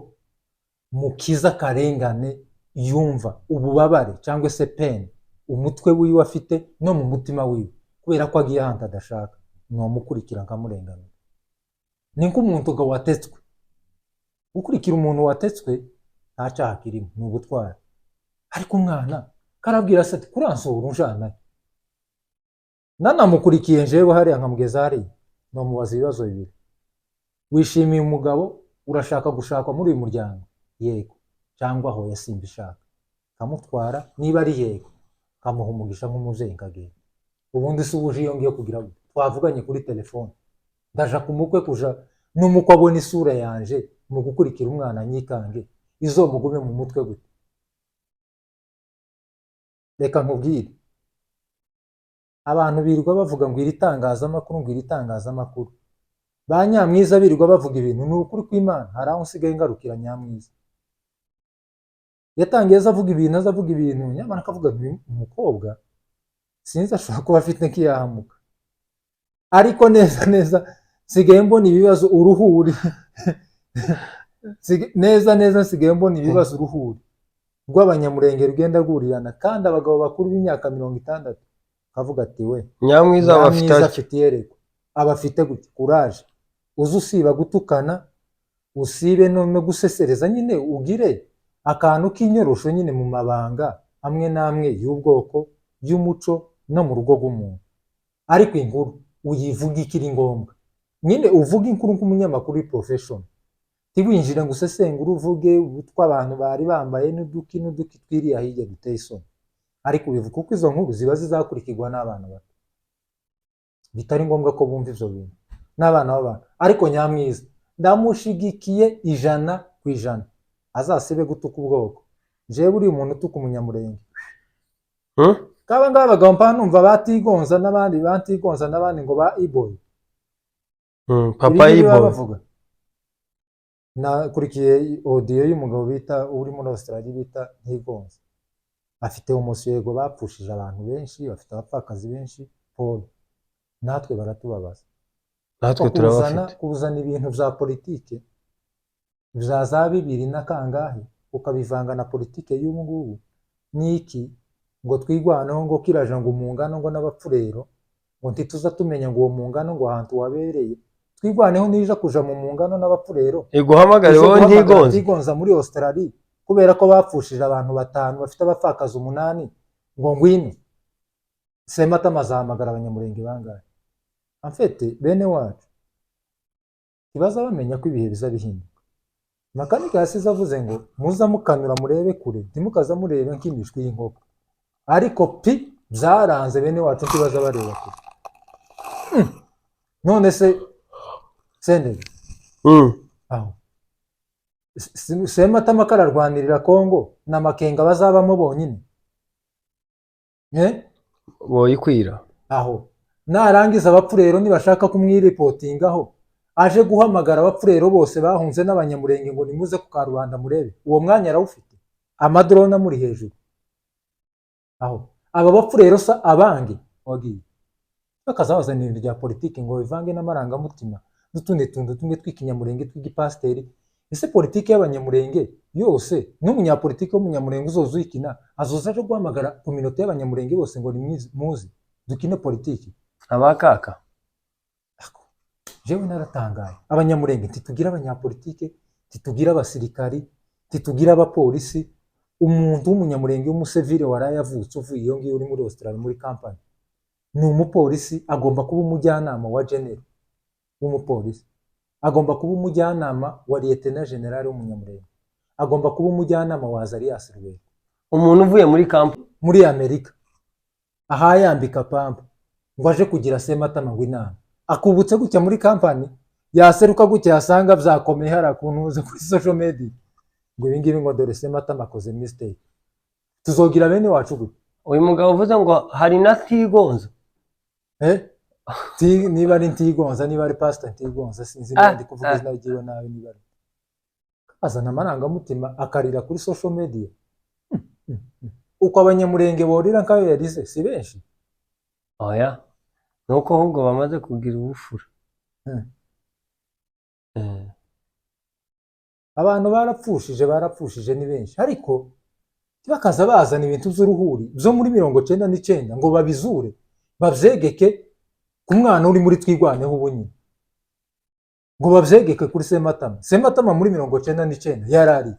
mukiza akarengane yumva ububabare cyangwa se pain umutwe wiwe afite no mu mutima wiwe, kubera ko agiye ahantu adashaka. Nomukurikira nkamurenganura. Ni nk'umuntu ngo watetswe, gukurikira umuntu watetswe nta cyaha kirimo, ni ubutwari. Ariko umwana karabwira se ati kuransura unjana, nanamukurikiye njewe hariya nkamugeza hariya, nomubaza ibibazo bibiri: wishimiye umugabo, urashaka gushakwa muri uyu muryango? Yego. Cyangwa hoya simbishaka. Kamutwara, niba ari yego kamuha umugisha nk'umuvyeyi nkagenda. Ubundi se ubuje iyo ngiye kugira ngo twavuganye kuri telefone, ndaja kumukwe kuja n'umukwe abona isura yanje mu gukurikira umwana nyikange, izomugume mu mutwe gute? Reka nkubwire, abantu birirwa bavuga ngo iri tangazamakuru, ngo iri tangazamakuru, ba Nyamwiza birirwa bavuga ibintu ni ukuri kw'Imana. Hari aho nsigaye ngarukira Nyamwiza, yatangiye avuga ibintu nyamara akavuga umukobwa sinzi ashobora kuba afite nk'iyahamuka, ariko neza nsigaye mbona ibibazo uruhuri neza nsigaye mbona ibibazo uruhuri rw'abanyamurenge rugenda rwurirana, kandi abagabo bakuru b'imyaka 60 kavuga ati we Nyamwiza afite yereko, abafite gute courage, uzi usiba gutukana, usibe no gusesereza, nyine ugire akantu k'inyorosho nyine mu mabanga amwe namwe y'ubwoko, y'umuco no mu rugo rw'umuntu. Ariko inkuru uyivuga ikiri ngombwa, nyine uvuga inkuru nk'umunyamakuru professional, tiwinjira ngo usesengure uvuge utwa abantu bari bambaye n'uduki twiriya hirya duteye isoni. Ariko bivuga kuko izo nkuru ziba zizakurikirwa n'abana bato, bitari ngombwa ko bumva ivyo bintu n'abana b'abantu. Ariko Nyamwiza ndamushigikiye 100%, azasibe gutuka ubwoko. Jewe buri umuntu utuka umunyamurenge kaba ngabagabo mpa numva batigonza n'abandi ngo ba iboy papa iboy. Nakurikiye audio y'umugabo bita uri muri Australia bita Ntigonza, afite umusego bapfushije abantu benshi, bafite abapfakazi benshi. Paul, natwe baratubabaza, natwe turabafite kuzana ibintu vya politike vya za 2000 na kangahe ukabivanga na politike y'ubu ngubu. Niki ngo twigwanaho ngo kiraje ngo umungano ngo n'abapfurero ngo ntituza tumenya ngo uwo mungano ngo ahantu wabereye, twigwaneho nija kuja mu mungano n'abapfurero iguhamagare wowe Ntigonza muri Australia kubera ko bapfushije abantu 5 bafite abapfakazi 8 ngo ngwino Sematama azahamagara abanyamurenge bangahe? Amfete bene wacu kibaza bamenya ko ibihe biza bihinduka. Makanika yasize avuze ngo muza mukanura murebe kure, ntimukaza murebe nk'imishwi y'inkoko. Ariko byaranze bene wacu kibaza bareba kure. None se sende aho Sematama kararwanirira Kongo na Makenga bazabamo bonyine boyikwira aho narangiza abapfurero nibashaka kumwiripotingaho aje guhamagara abapfurero bose bahunze n'abanyamurenge ngo nimuze ku Karubanda murebe. Uwo mwanya arawufite, amadrone muri hejuru aho aba bapfurero sa abange wagiye bakazabazana ibintu bya politiki ngo bivange n'amarangamutima n'utundi tuntu tumwe twikinyamurenge tw'igipasteri. Ese politiki y'abanyamurenge yose n'umunyapolitiki w'umunyamurenge uzozuyikina azoza aje guhamagara community y'abanyamurenge bose ngo muzi dukine politiki abakaka. Jewe naratangaye, abanyamurenge ntitugira abanyapolitike, ntitugira abasirikari, ntitugira abapolisi. Umuntu w'umunyamurenge w'umusivile waraye avutse uvuye iyo ngiyo uri muri Australia muri campagne ni umupolisi, agomba kuba umujyanama wa general w'umupolisi, agomba kuba umujyanama wa lieutenant general w'umunyamurenge, agomba kuba umujyanama wa Azarias Rubera. Umuntu uvuye muri camp muri Amerika aha yambika pampa ngo aje kugira Sematama ngo inama, akubutse gutya muri kampani yaseruka gutya yasanga byakomeye hara kuntuze kuri social media ngo ibingibi ngo dore Sematama akoze mistake. tuzogira bene wacu gute? uyu mugabo uvuze ngo hari na Ntigonza. Niba ari Ntigonza, niba ari Pastor Ntigonza, sinzi niba ndi kuvuga izina ryiwe nabi, niba ari azana amarangamutima akarira kuri social media. Uko abanyamurenge borira nkayo yarize si benshi. Oya, nuko ahubwo bamaze kugira ubufura. Abantu barapfushije ni benshi, ariko bakaza bazana ibintu by'uruhuri byo muri 99 ngo babizure bavyegeke ku mwana uri muri Twigwaneho ubu nyine, ngo bavyegeke kuri Sematama muri 99 yarari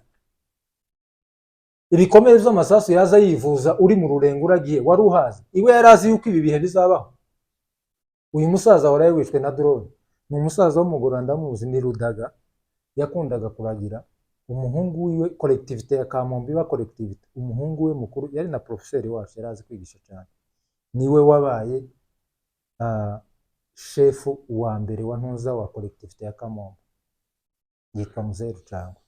ibikomere by'amasasu yaza yivuza uri mu rurengo uragiye wari uhazi, iwe yarazi yuko ibi bihe bizabaho. Uyu musaza waraye wishwe na drone, ni umusaza wo mu Rwanda muzi, ni Rudaga, yakundaga kuragira umuhungu wiwe collectivité ya Kamombe ba collectivité, umuhungu we mukuru yari na professeur wacu, yarazi kwigisha cyane, niwe wabaye chef wa mbere wa ntuza wa collectivité ya Kamombe, yitwa Muzeru cyangwa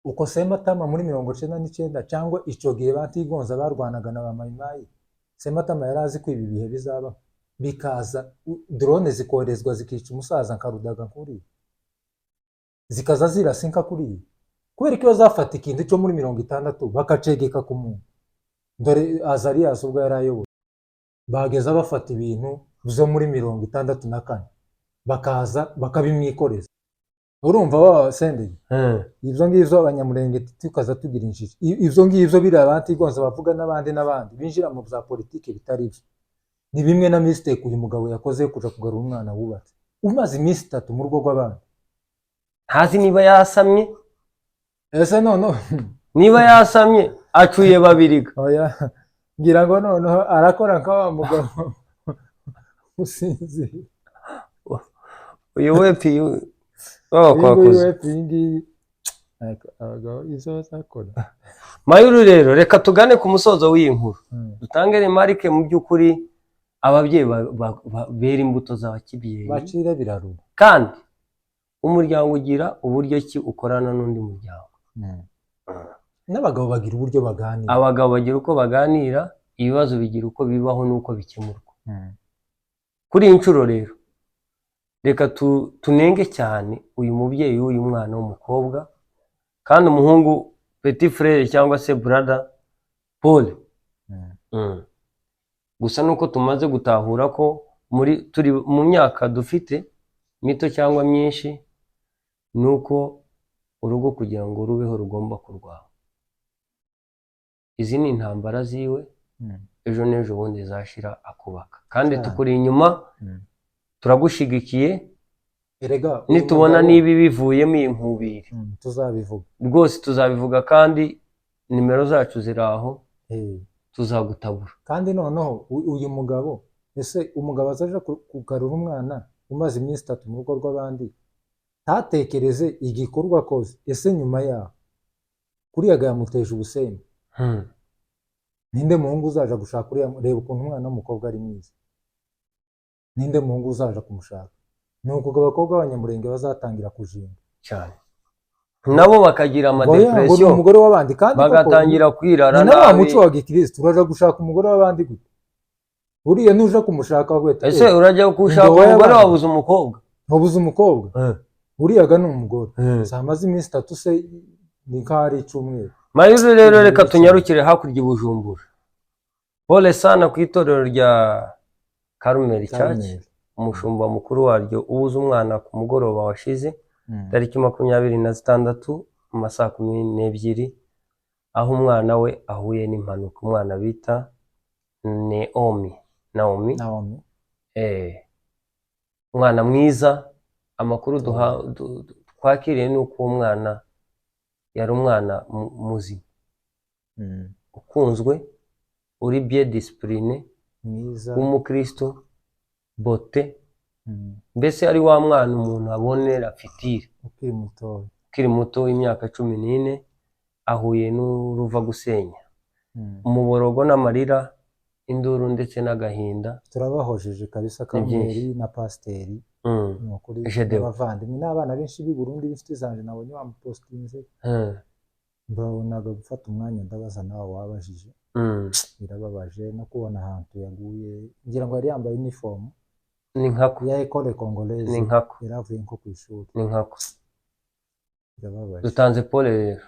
uko Sematama muri 99 cyangwa icyo gihe Bantigonza barwanaga na bamayimayi. Sematama yarazi ko ibi bihe bizaba, bikaza drone zikorezwa zikica umusaza nkarudaga nkuri, zikaza zirasinka kuri, kubera ko zafata ikindi cyo muri 60 bakacegeka ku muntu. Dore Azarias ubwo yarayoboye bageza bafata ibintu byo muri 64 bakaza bakabimwikoreza. Urumva wa sendeye ivyo ngivyo abanyamurenge tukaza tugira injiji, ivyo ngivyo biri Abantigonza bavuga n'abandi binjira mu bya politike bitari byo. Ni bimwe na mistake uyu mugabo yakoze kuja kugarura umwana wubatse umaze iminsi 3 mu rugo rw'abandi. Ntazi niba yasamye, ese nono niba yasamye acuye babiriga. Oya, ngira ngo noneho arakora nka mugabo usinzi. Uyu wepi Mayuru rero reka tugane ku musozo w'iyi nkuru, dutange remarike mu by'ukuri ababyeyi bera imbuto za kibyeyi bacira birarura, kandi umuryango ugira uburyo ki ukorana n'undi muryango. N'abagabo bagira uburyo baganira, abagabo bagira uko baganira, ibibazo bigira uko bibaho n'uko bikemurwa. Kuri iyi nshuro rero reka tunenge cyane uyu mubyeyi w'uyu mwana w'umukobwa, kandi umuhungu petit frère cyangwa se brother Paul. Gusa nuko tumaze gutahura ko turi mu myaka dufite mito cyangwa myinshi, nuko urugo kugira ngo rubeho rugomba kurwana. Izi ni intambara ziwe, ejo n'ejo bundi zashira akubaka, kandi tukuri inyuma, turagushigikiye. Erega nitubona nibi bivuyemo inkubiri tuzabivuga rwose, tuzabivuga, kandi nimero zacu ziraho, tuzagutabura. Kandi noneho uyu mugabo, ese umugabo azaje kugarura umwana umaze iminsi 3 mu rugo rw'abandi, ntatekereze igikorwa koze, ese nyuma yaho kuriyaga yamuteje ubusembwa. Ninde muhungu uzaje gushaka uriya? Reba ukuntu umwana w'umukobwa ari mwiza, ninde muhungu uzaje kumushaka? Nuko abakobwa b'abanyamurenge bazatangira kujinga cyane, nabo bakagira amadepression, umugore w'abandi, kandi bagatangira kwirara nabi. Nta muco wa Gikristo uraje gushaka umugore w'abandi gute? Uriya nuje kumushaka gwete, ese urajya gushaka umugore wabuze umukobwa? Wabuze umukobwa? Uriya ga ni umugore samaze iminsi 3 se ni nkari icumwe. Mayuru rero reka tunyarukire hakurya Bujumbura. Pole sana ku itorero rya Karumeli Church, umushumba mukuru waryo ubuze umwana ku mugoroba washize tariki 26 mu masaha 12, aho umwana we ahuye n'impanuka. Umwana bita Naomi. Umwana mwiza. Amakuru twakiriye ni uko umwana yari umwana muzima, ukunzwe, uri bien discipline, mwiza, w'umukristo, bote, mbese ari wa mwana umuntu abonera fitire, ukiri muto w'imyaka 14, ahuye n'uruva gusenya. Umuborogo n'amarira, induru ndetse n'agahinda. Turabahojeje kabisa Kameri na Pasteri, n'abavandimwe n'abana benshi b'i Burundi b'ifite zanje nabonye bamupostinze. mbabonaga gufata umwanya ndabaza nawe wabajije birababaje no kubona ahantu yaguye ngira ngo yari yambaye uniform ni nkako ya Ecole Congolaise ni nkako yaravuye nko ku ishuri ni nkako birababaje dutanze pole rero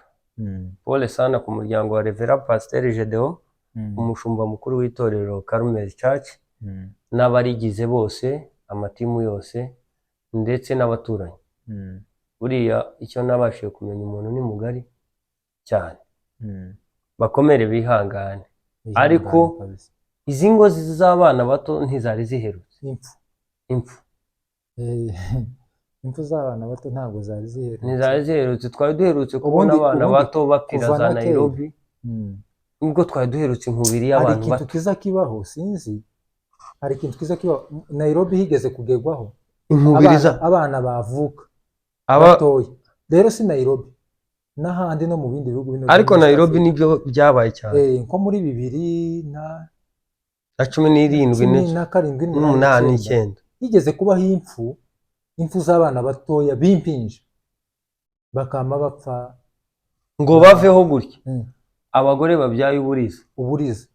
pole sana ku muryango wa Reverend Pasteur Gedeon umushumba mukuru w'itorero Carmel Church n'abarigize bose amatimu yose ndetse n'abaturanyi buriya icyo nabashije kumenya umuntu ni mugari cyane bakomere bihangane ariko izi ngo z'abana bato ntizari ziherutse impfu impfu z'abana bato ntabwo zari ziherutse ntizari ziherutse twari duherutse kubona abana bato bapfira za Nairobi nubwo twari duherutse inkubiri y'abantu bato hari ikintu kiza kibaho sinzi hari ikintu kiza kibaho Nairobi higeze kugerwaho inkubiriza abana bavuka batoya rero si Nairobi n'ahandi no mu bindi bihugu ariko Nairobi nibyo byabaye cyane nko muri 2017 na 7 higeze kubaho impfu z'abana batoya b'impinja bakama bapfa ngo baveho gutya abagore babyaye uburiza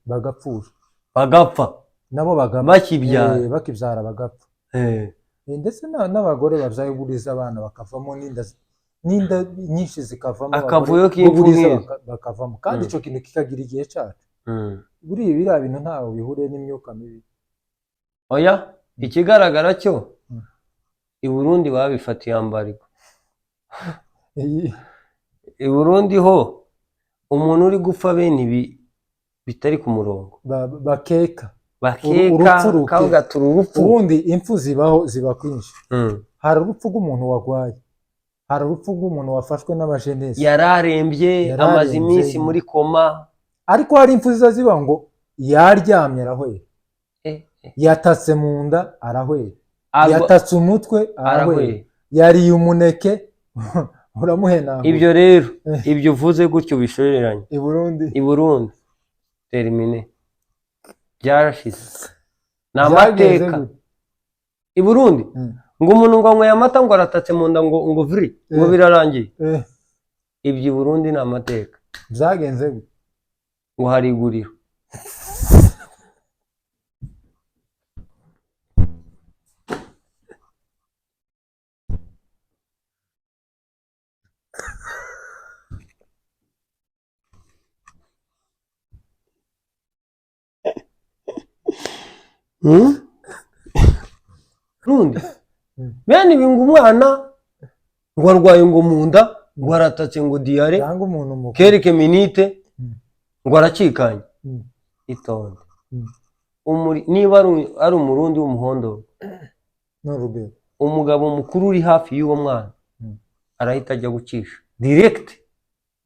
bagapfa nabo bakibyara bagapfa ndetse n'abagore babyaye uburiza abana bakavamo n'inda nyinshi zikavamo akavuyo k'impfu bakavamo kandi icyo kintu kikagira igihe cyacu biriya bintu ntaho bihuriye n'imyuka mibi oya ikigaragara cyo i Burundi babifatiye ambariko i Burundi ho umuntu uri gupfa bene ibi bitari ku murongo bakeka kavugatura urupfu ubundi impfu ziba kwinshi hari urupfu rw'umuntu warwaye hari urupfu rw'umuntu wafashwe n'amajenesi yararembye amaze iminsi muri koma ariko hari impfu ziza ziba ngo yaryamye arahwera yatatse mu nda arahwera yatatse umutwe arahwera yariye umuneke uramuhenama ibyo rero ibyo uvuze gutyo bishoreranye i Burundi termine byarashize n'amateka i Burundi ngo umuntu ngo anyweye amata ngo aratatse mu nda ngo vri ngo birarangiye ibyo i Burundi ni amateka byagenze ngo hari iguriro Rundi bene ibi ngo umwana ngo arwaye ngo mu nda ngo aratatse ngo diyare kereke minite ngo aracikanye itonde niba ari umurundi w'umuhondo umugabo mukuru uri hafi y'uwo mwana arahita ajya gucisha direct